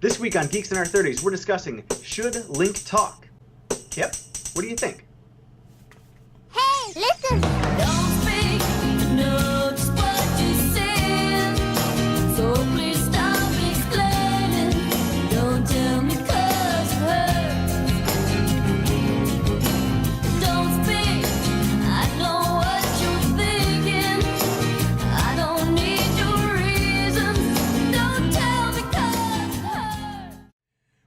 This week on Geeks in Our 30s, we're discussing, should Link talk? Kipp, what do you think? Hey, listen! Don't speak, know just what you said. So please stop explaining. Don't tell me 'cause it hurts. Don't speak, I know what you're thinking. I don't need your reasons. Don't tell me 'cause it hurts.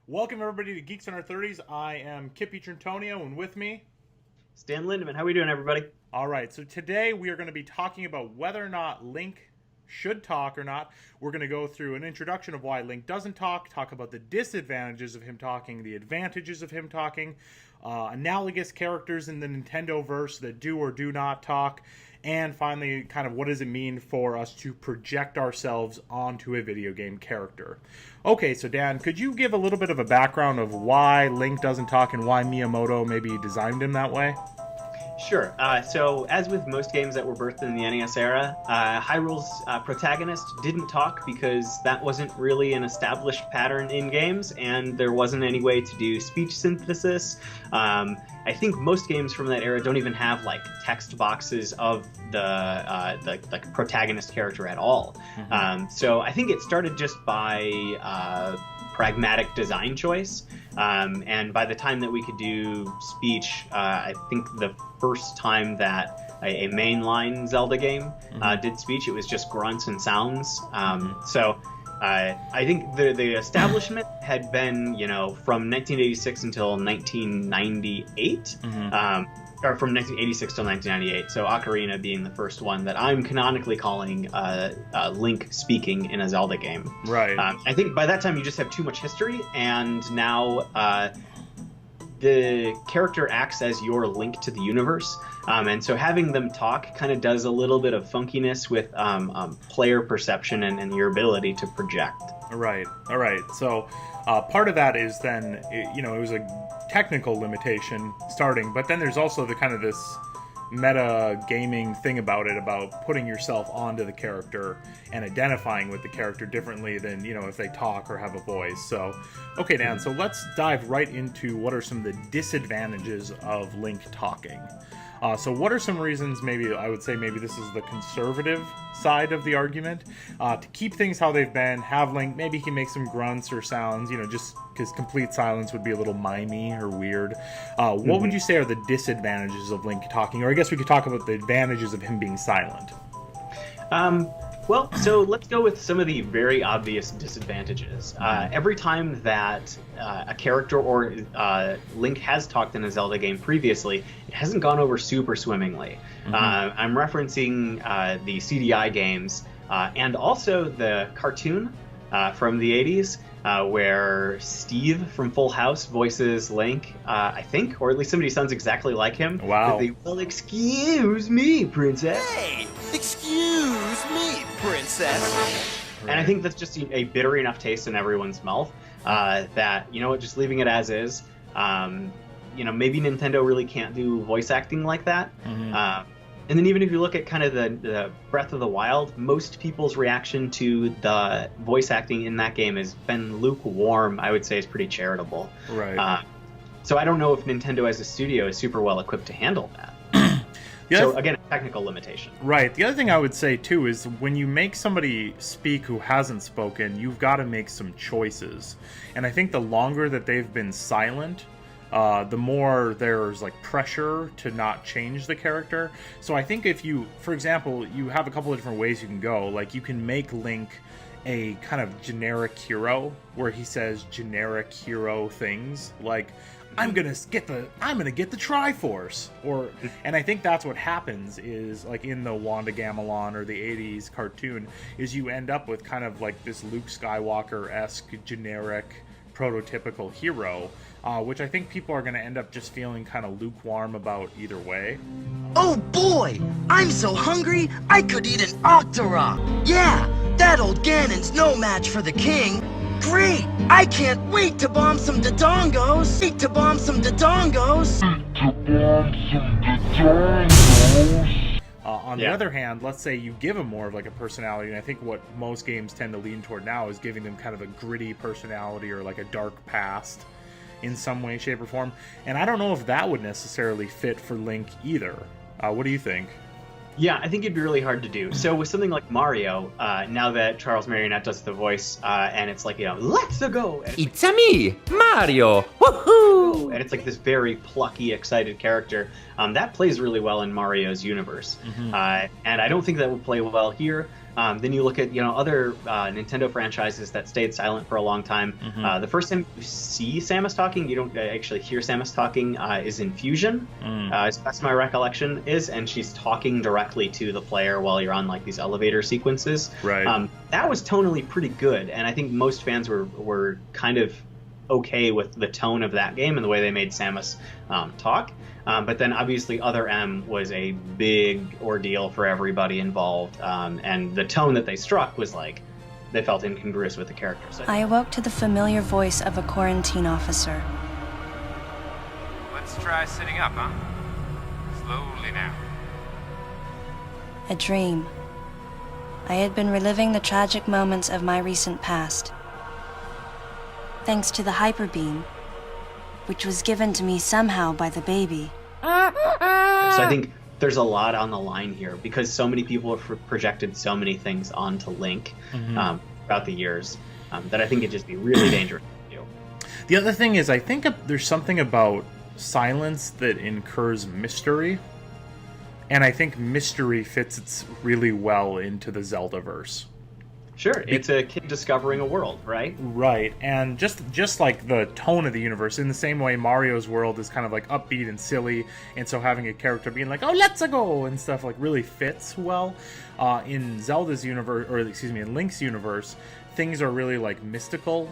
Welcome everybody to Geeks in Our 30s. I am Kipp Trentonio, and with me... Stan Lindemann, how are we doing, everybody? All right, so today we are going to be talking about whether or not Link should talk or not. We're going to go through an introduction of why Link doesn't talk about the disadvantages of him talking, the advantages of him talking, analogous characters in the Nintendo-verse that do or do not talk, and finally, kind of what does it mean for us to project ourselves onto a video game character. Okay, so Dan, could you give a little bit of a background of why Link doesn't talk and why Miyamoto maybe designed him that way? Sure. So, as with most games that were birthed in the NES era, Hyrule's protagonist didn't talk because that wasn't really an established pattern in games, and there wasn't any way to do speech synthesis. I think most games from that era don't even have like text boxes of the protagonist character at all. Mm-hmm. So I think it started just by pragmatic design choice. And by the time that we could do speech, I think the first time that a mainline Zelda game did speech, it was just grunts and sounds. So I think the establishment had been, from 1986 until 1998. Or from 1986 till 1998, so Ocarina being the first one that I'm canonically calling Link speaking in a Zelda game. Right. I think by that time you just have too much history, and now the character acts as your link to the universe, and so having them talk kind of does a little bit of funkiness with player perception and your ability to project. Right. All right. So part of that is then, it was a technical limitation starting, but then there's also the kind of this meta gaming thing about it, about putting yourself onto the character and identifying with the character differently than, if they talk or have a voice. So, okay, Dan, so let's dive right into what are some of the disadvantages of Link talking. So what are some reasons, maybe I would say maybe this is the conservative side of the argument, to keep things how they've been, have Link, maybe he can make some grunts or sounds, just because complete silence would be a little mimey or weird. What would you say are the disadvantages of Link talking? Or I guess we could talk about the advantages of him being silent. Well, so let's go with some of the very obvious disadvantages. Every time that a character or Link has talked in a Zelda game previously, it hasn't gone over super swimmingly. I'm referencing the CDI games and also the cartoon from the 80s, where Steve from Full House voices Link, I think, or at least somebody sounds exactly like him. Wow. Well, excuse me, princess. Hey, excuse me, princess. And I think that's just a bitter enough taste in everyone's mouth that, just leaving it as is. Maybe Nintendo really can't do voice acting like that. And then even if you look at kind of the Breath of the Wild, most people's reaction to the voice acting in that game has been lukewarm. I would say is pretty charitable. Right. So I don't know if Nintendo as a studio is super well equipped to handle that. So again, a technical limitation. Right. The other thing I would say too is when you make somebody speak who hasn't spoken, you've got to make some choices. And I think the longer that they've been silent, the more there's like pressure to not change the character. So I think if you, for example, you have a couple of different ways you can go. Like you can make Link a kind of generic hero where he says generic hero things like, I'm gonna get the Triforce, and I think that's what happens is like in the Wanda Gamelon or the 80s cartoon is you end up with kind of like this Luke Skywalker-esque generic prototypical hero, which I think people are going to end up just feeling kind of lukewarm about either way. Oh boy, I'm so hungry I could eat an Octorok. Yeah, that old Ganon's no match for the king. Great! I can't wait to bomb some Dodongos! On the other hand, let's say you give them more of like a personality, and I think what most games tend to lean toward now is giving them kind of a gritty personality or like a dark past in some way, shape, or form. And I don't know if that would necessarily fit for Link either. What do you think? Yeah, I think it'd be really hard to do. So with something like Mario, now that Charles Marionette does the voice, and it's like, let's go! And It's a me, Mario! Woohoo! and it's like this very plucky, excited character. That plays really well in Mario's universe. And I don't think that would play well here. Then you look at other Nintendo franchises that stayed silent for a long time. The first time you see Samus talking, you don't actually hear Samus talking, is in Fusion. That's my recollection is, and she's talking directly to the player while you're on like these elevator sequences. Right. That was tonally pretty good, and I think most fans were kind of okay with the tone of that game and the way they made Samus talk. But then obviously Other M was a big ordeal for everybody involved, and the tone that they struck was like they felt incongruous with the character. So I awoke to the familiar voice of a quarantine officer. Let's try sitting up, huh? Slowly now. A dream. I had been reliving the tragic moments of my recent past. Thanks to the hyper beam, which was given to me somehow by the baby. So I think there's a lot on the line here because so many people have projected so many things onto Link throughout the years that I think it'd just be really dangerous to do. The other thing is, I think there's something about silence that incurs mystery, and I think mystery fits really well into the Zeldaverse. Sure, it's a kid discovering a world, right? Right, and just like the tone of the universe, in the same way Mario's world is kind of like upbeat and silly, and so having a character being like, oh, let's go, and stuff like really fits well. In Zelda's universe, or excuse me, in Link's universe, things are really like mystical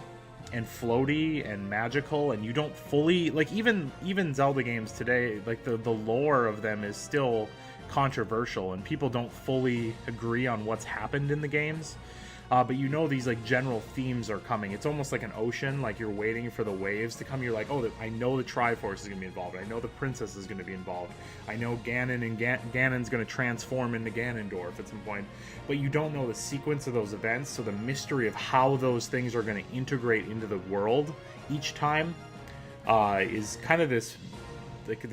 and floaty and magical, and you don't fully, like even Zelda games today, like the lore of them is still controversial, and people don't fully agree on what's happened in the games. But these like general themes are coming. It's almost like an ocean, like you're waiting for the waves to come. You're like, oh, I know the Triforce is going to be involved. I know the Princess is going to be involved. I know Ganon and Ganon's going to transform into Ganondorf at some point. But you don't know the sequence of those events, so the mystery of how those things are going to integrate into the world each time is kind of this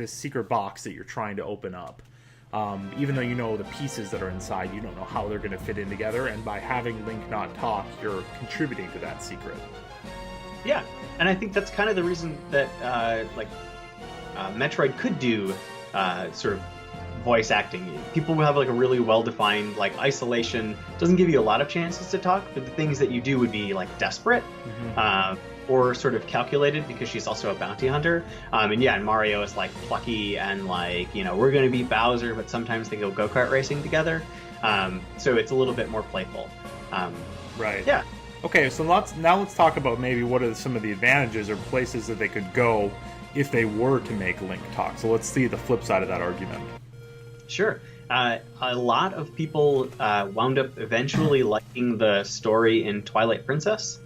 secret box that you're trying to open up. Even though you know the pieces that are inside, you don't know how they're going to fit in together, and by having Link not talk, you're contributing to that secret. Yeah, and I think that's kind of the reason that Metroid could do sort of voice acting. People who have like a really well-defined like isolation doesn't give you a lot of chances to talk, but the things that you do would be like desperate. Or sort of calculated because she's also a bounty hunter. And Mario is like plucky and like, we're going to beat Bowser, but sometimes they go go-kart racing together. So it's a little bit more playful. Right. Yeah. Okay, so let's talk about maybe what are some of the advantages or places that they could go if they were to make Link talk. So let's see the flip side of that argument. Sure. A lot of people wound up eventually liking the story in Twilight Princess.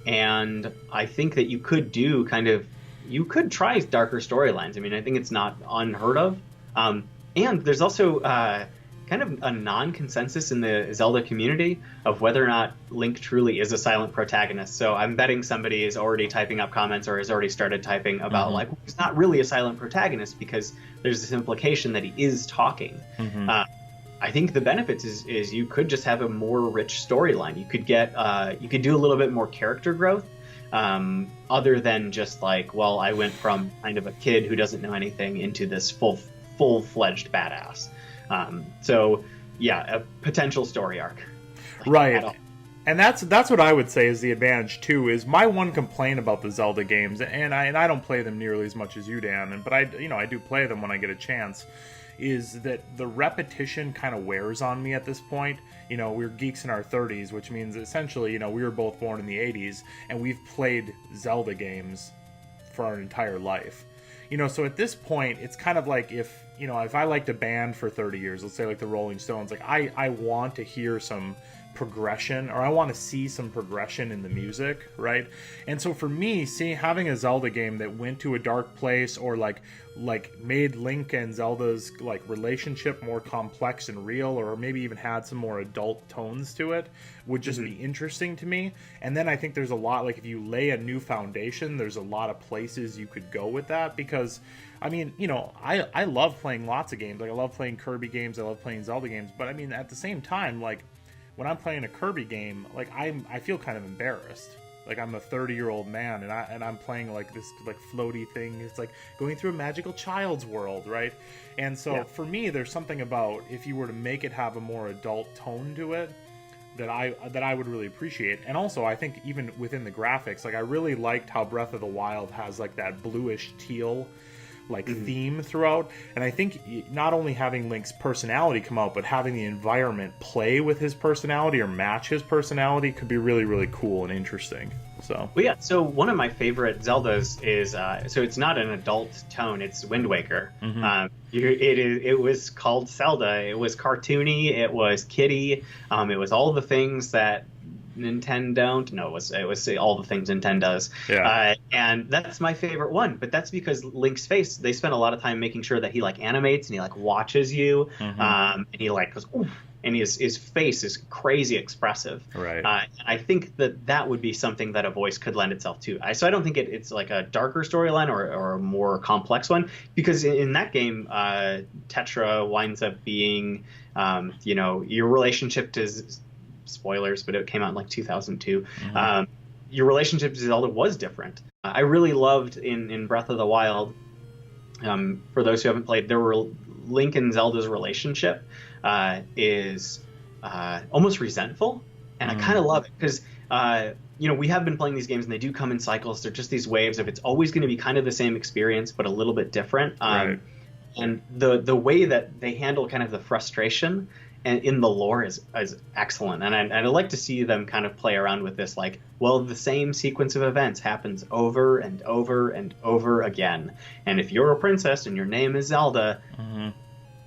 And I think that you could try darker storylines. I mean, I think it's not unheard of. And there's also kind of a non-consensus in the Zelda community of whether or not Link truly is a silent protagonist. So I'm betting somebody is already typing up comments or has already started typing about like, he's not really a silent protagonist because there's this implication that he is talking. I think the benefits is you could just have a more rich storyline. You could you could do a little bit more character growth, other than just like, well, I went from kind of a kid who doesn't know anything into this full-fledged badass. So yeah, a potential story arc. Right. And that's what I would say is the advantage too. Is my one complaint about the Zelda games, and I don't play them nearly as much as you, Dan, but I do play them when I get a chance, is that the repetition kind of wears on me at this point. We're geeks in our 30s, which means essentially, we were both born in the 80s, and we've played Zelda games for our entire life. So at this point, it's kind of like if I liked a band for 30 years, let's say like the Rolling Stones, like I want to hear some progression, or I want to see some progression in the music, right? And so for me, having a Zelda game that went to a dark place, or like made Link and Zelda's like relationship more complex and real, or maybe even had some more adult tones to it, would just be interesting to me. And then I think there's a lot, like if you lay a new foundation, there's a lot of places you could go with that, because I mean, you know, I love playing lots of games. Like I love playing Kirby games, I love playing Zelda games, but I mean at the same time, like when I'm playing a Kirby game, like I feel kind of embarrassed. Like I'm a 30-year-old man, and I'm playing like this like floaty thing. It's like going through a magical child's world, right? And so for me, there's something about if you were to make it have a more adult tone to it that I would really appreciate. And also, I think even within the graphics, like I really liked how Breath of the Wild has like that bluish teal like theme throughout, and I think not only having Link's personality come out, but having the environment play with his personality or match his personality could be really, really cool and interesting. So well, yeah, so one of my favorite Zeldas is so it's not an adult tone, it's Wind Waker. It was called Zelda, it was cartoony, it was kiddie, it was all the things that Nintendo. No, it was all the things Nintendo does. Yeah. And that's my favorite one. But that's because Link's face, they spent a lot of time making sure that he like animates and he like watches you, and he like goes, oof, and his face is crazy expressive. Right. I think that would be something that a voice could lend itself to. So I don't think it's like a darker storyline or a more complex one, because in that game, Tetra winds up being, you know, your relationship to spoilers, but it came out in like 2002. Your relationship to Zelda was different. I really loved in Breath of the Wild, for those who haven't played, Link and Zelda's relationship is almost resentful, and I kind of love it because you know, we have been playing these games and they do come in cycles. They're just these waves of it's always going to be kind of the same experience but a little bit different. Right. And the way that they handle kind of the frustration and in the lore is excellent, and I'd like to see them kind of play around with this, like, well, the same sequence of events happens over and over and over again, and if you're a princess and your name is Zelda,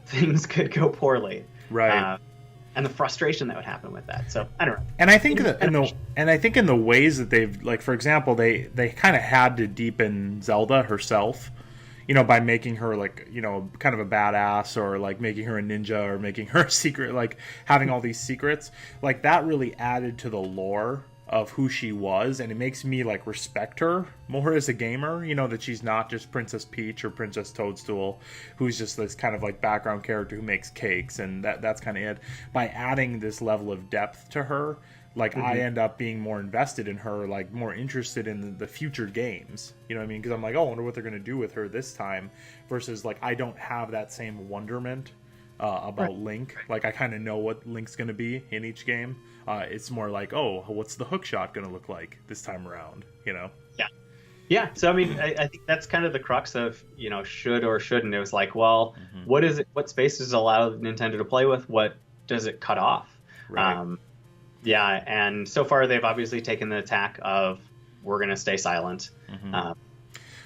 things could go poorly, right? And the frustration that would happen with that. So I don't know. And I think in the ways that they've, like, for example, they kind of had to deepen Zelda herself, you know, by making her, like, you know, kind of a badass, or like making her a ninja, or making her a secret, like having all these secrets, like that really added to the lore of who she was, and it makes me like respect her more as a gamer, you know, that she's not just Princess Peach or Princess Toadstool, who's just this kind of like background character who makes cakes, and that's kind of it. By adding this level of depth to her, like, I end up being more invested in her, like more interested in the future games, you know what I mean? Because I'm like, oh, I wonder what they're going to do with her this time, versus like I don't have that same wonderment about Link. Like I kind of know what Link's going to be in each game. It's more like, oh, what's the hook shot going to look like this time around, you know? Yeah. So I mean, I think that's kind of the crux of, you know, should or shouldn't. It was like, well, what is it? What spaces allow Nintendo to play with? What does it cut off? Right. Yeah, and so far they've obviously taken the attack of we're going to stay silent.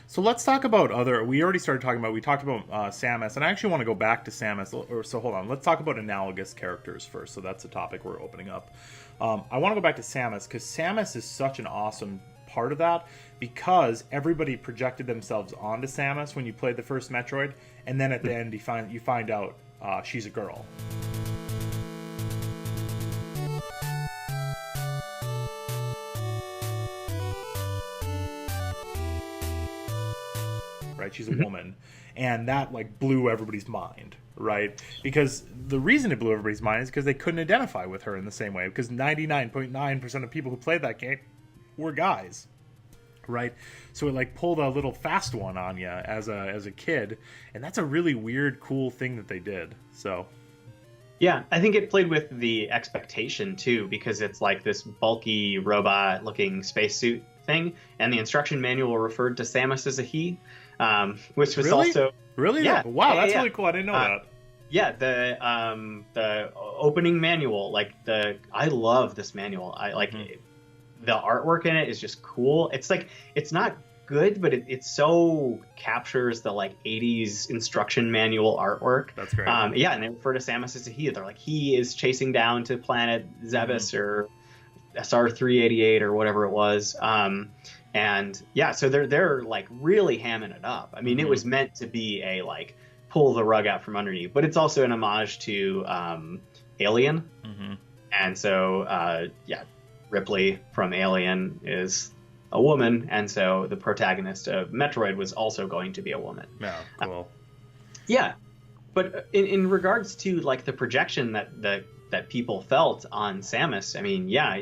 So let's talk about we already started talking about, we talked about Samus, and I actually want to go back to Samus, so hold on, let's talk about analogous characters first, so that's the topic we're opening up. I want to go back to Samus, because Samus is such an awesome part of that, because everybody projected themselves onto Samus when you played the first Metroid, and then at the end you find out she's a girl. Right, she's a woman, and that like blew everybody's mind, right? Because the reason it blew everybody's mind is because they couldn't identify with her in the same way, because 99.9% of people who played that game were guys, right? So it like pulled a little fast one on you as a kid, and that's a really weird, cool thing that they did. So yeah, I think it played with the expectation too, because it's like this bulky robot-looking spacesuit thing, and the instruction manual referred to Samus as a he. Which was also wow, that's really cool. I didn't know that. Yeah, the opening manual, like I love this manual. I like the artwork in it is just cool. It's like it's not good, but it so captures the like 80s instruction manual artwork. That's great. Yeah, and they refer to Samus as a he. They're like, he is chasing down to planet Zebes or SR388 or whatever it was. And yeah, so they're like really hamming it up. I mean, it was meant to be a like pull the rug out from underneath, but it's also an homage to Alien. And so yeah, Ripley from Alien is a woman, and so the protagonist of Metroid was also going to be a woman. Yeah, cool. Yeah, but in regards to like the projection that people felt on Samus, I mean, yeah,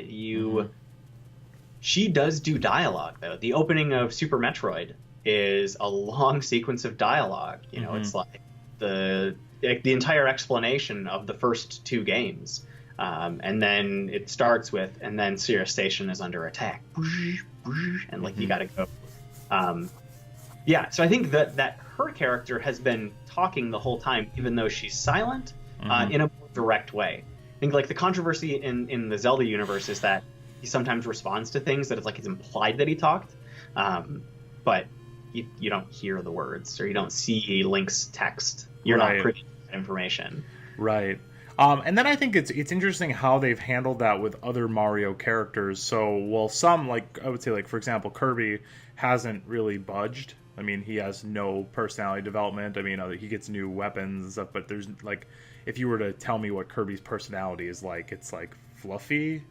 she does do dialogue though. The opening of Super Metroid is a long sequence of dialogue. You know, it's like the entire explanation of the first two games. And then it starts with, and then Sierra Station is under attack, and like you gotta go. Yeah, so I think that her character has been talking the whole time, even though she's silent, in a more direct way. I think like the controversy in the Zelda universe is that he sometimes responds to things that it's like it's implied that he talked, but you don't hear the words or you don't see Link's text. You're not privy to that information. Right. And then I think it's interesting how they've handled that with other Mario characters. So, well, some, like, I would say, like, for example, Kirby hasn't really budged. I mean, he has no personality development. I mean, he gets new weapons and stuff, but there's, like, if you were to tell me what Kirby's personality is like, it's, like, fluffy.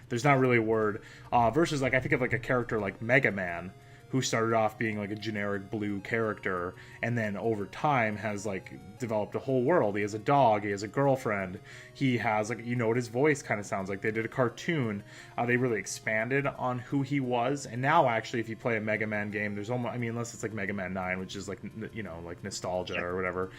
There's not really a word. Versus, like, I think of, like, a character like Mega Man, who started off being like a generic blue character and then over time has like developed a whole world. He has a dog, he has a girlfriend, he has like, you know what his voice kind of sounds like. They did a cartoon, they really expanded on who he was, and now actually if you play a Mega Man game, there's almost, I mean, unless it's like Mega Man 9, which is like, you know, like nostalgia or whatever,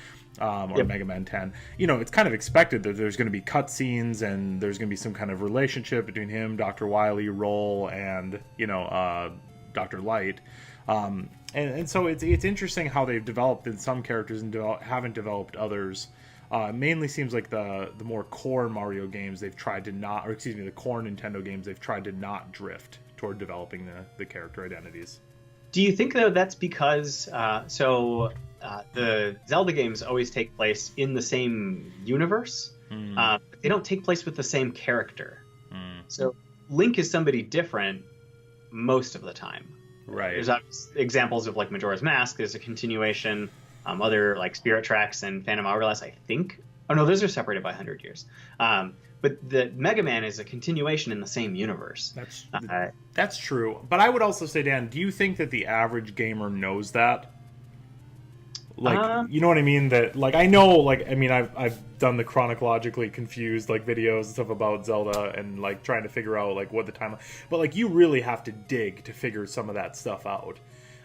or Mega Man 10, you know, it's kind of expected that there's going to be cutscenes and there's going to be some kind of relationship between him, Dr. Wily, Roll, and, you know, Dr. Light, and so it's interesting how they've developed in some characters and haven't developed others. Mainly seems like the more core Mario games they've tried to not, or excuse me, the core Nintendo games they've tried to not drift toward developing the character identities. Do you think though that's because the Zelda games always take place in the same universe, but they don't take place with the same character. So Link is somebody different most of the time. Right. There's examples of like Majora's Mask. There's a continuation. Other like Spirit Tracks and Phantom Hourglass, I think. Oh no, those are separated by 100 years. But the Mega Man is a continuation in the same universe. That's true. But I would also say, Dan, do you think that the average gamer knows that? Like, you know what I mean? That, like, I know, like, I mean, I've done the chronologically confused, like, videos and stuff about Zelda and, like, trying to figure out, like, what the time... But, like, you really have to dig to figure some of that stuff out.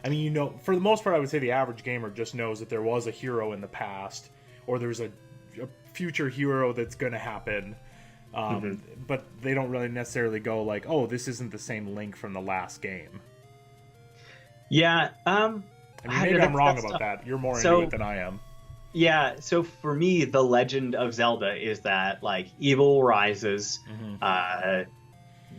I mean, you know, for the most part, I would say the average gamer just knows that there was a hero in the past, or there's a future hero that's going to happen, but they don't really necessarily go, like, oh, this isn't the same Link from the last game. Yeah, I mean, maybe I'm wrong about that. You're more into it than I am. Yeah, so for me, the Legend of Zelda is that, like, evil rises,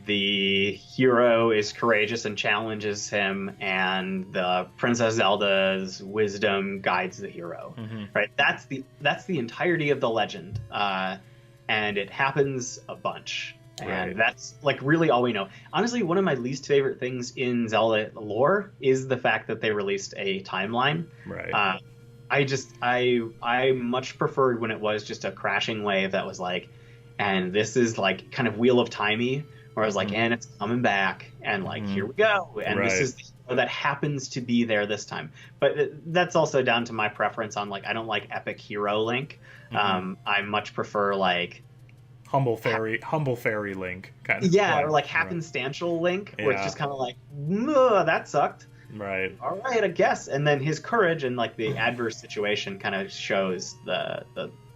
the hero is courageous and challenges him, and the Princess Zelda's wisdom guides the hero. Right? That's the entirety of the legend, and it happens a bunch. And that's like really all we know. Honestly, one of my least favorite things in Zelda lore is the fact that they released a timeline. Right. I much preferred when it was just a crashing wave that was like, and this is like kind of Wheel of Timey, where I was like, and it's coming back, and like here we go, and this is the hero that happens to be there this time. But that's also down to my preference on like I don't like epic hero Link. I much prefer like humble fairy Link kind of. Yeah, or like happenstantial Link, where it's just kind of like, that sucked. Right. All right, I guess. And then his courage and like the adverse situation kind of shows the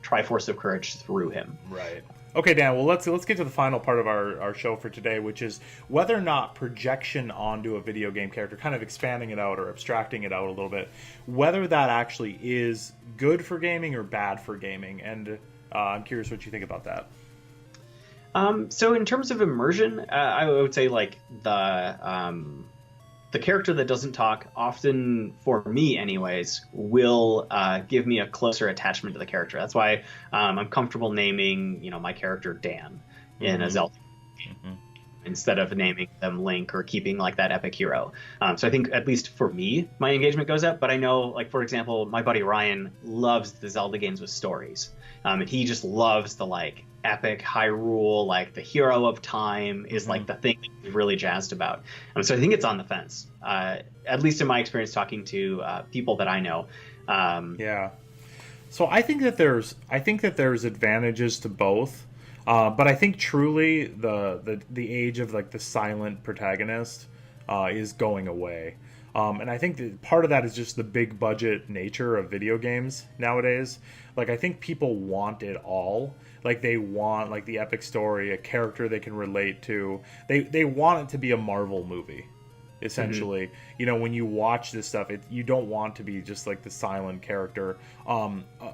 Triforce of Courage through him. Right. Okay, Dan, well, let's get to the final part of our show for today, which is whether or not projection onto a video game character, kind of expanding it out or abstracting it out a little bit, whether that actually is good for gaming or bad for gaming. And I'm curious what you think about that. So in terms of immersion, I would say like the character that doesn't talk, often for me anyways, will give me a closer attachment to the character. That's why I'm comfortable naming, my character Dan in a Zelda game, instead of naming them Link or keeping like that epic hero. So I think, at least for me, my engagement goes up. But I know, like, for example, my buddy Ryan loves the Zelda games with stories. And he just loves the like epic Hyrule, like the hero of time is like the thing that he's really jazzed about. So I think it's on the fence, at least in my experience talking to people that I know. Yeah. So I think that there's advantages to both. But I think truly the age of like the silent protagonist is going away. And I think that part of that is just the big budget nature of video games nowadays. Like, I think people want it all. Like, they want like the epic story, a character they can relate to. They want it to be a Marvel movie, essentially. When you watch this stuff, you don't want to be just like the silent character,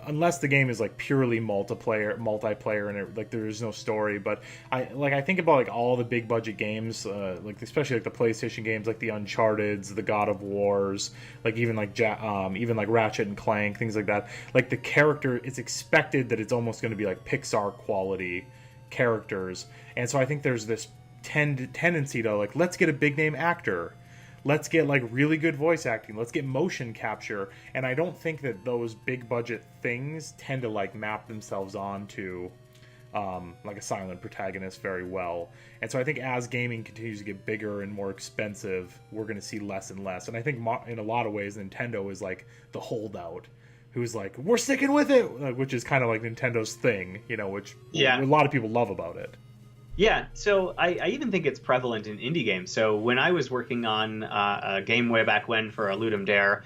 unless the game is like purely multiplayer and like there's no story. But I think about like all the big budget games, like especially like the PlayStation games, like the Uncharted's, the God of Wars, like even like Ratchet and Clank, things like that. Like, the character, it's expected that it's almost going to be like Pixar quality characters, and so I think there's this tendency to like, let's get a big name actor, let's get like really good voice acting, let's get motion capture. And I don't think that those big budget things tend to like map themselves onto like a silent protagonist very well. And so I think as gaming continues to get bigger and more expensive, we're going to see less and less. And I think in a lot of ways Nintendo is like the holdout who's like, we're sticking with it, which is kind of like Nintendo's thing, which a lot of people love about it. Yeah, so I even think it's prevalent in indie games. So when I was working on a game way back when for a Ludum Dare,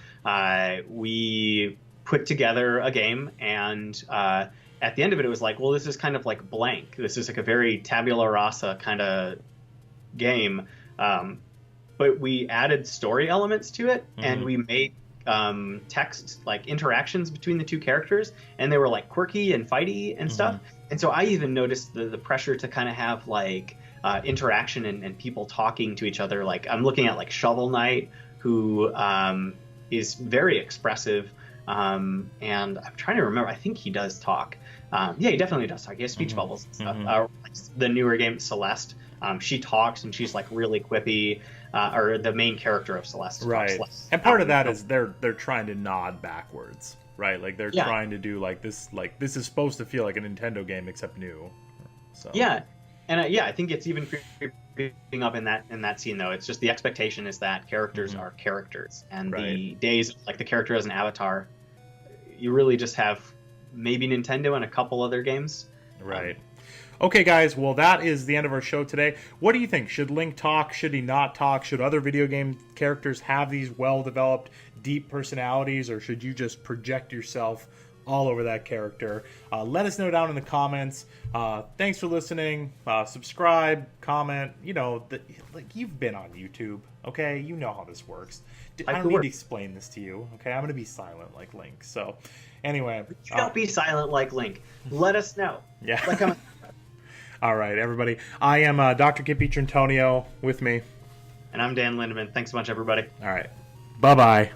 we put together a game, and at the end of it, it was like, well, this is kind of like blank. This is like a very tabula rasa kind of game. But we added story elements to it, and we made text, like interactions between the two characters, and they were like quirky and fighty and stuff. And so I even noticed the pressure to kind of have like interaction and people talking to each other. Like, I'm looking at like Shovel Knight, who is very expressive. And I'm trying to remember, I think he does talk. Yeah, he definitely does talk. He has speech bubbles and stuff. Like the newer game, Celeste, she talks and she's like really quippy. Or the main character of Celeste. Right. And part of that is they're trying to nod backwards. Right, like they're trying to do like this is supposed to feel like a Nintendo game except new. So yeah, and I think it's even creeping up in that scene though. It's just the expectation is that characters are characters, and the days like the character as an avatar, you really just have maybe Nintendo and a couple other games. Right. Okay, guys, well, that is the end of our show today. What do you think? Should Link talk? Should he not talk? Should other video game characters have these well-developed, deep personalities, or should you just project yourself all over that character? Let us know down in the comments. Thanks for listening. Subscribe, comment. Like, you've been on YouTube, okay? You know how this works. I don't need to explain this to you, okay? I'm going to be silent like Link. So, anyway. Don't be silent like Link. Let us know. Yeah. All right, everybody. I am Dr. Kipp Antonio with me. And I'm Dan Lindemann. Thanks a bunch, everybody. All right. Bye-bye.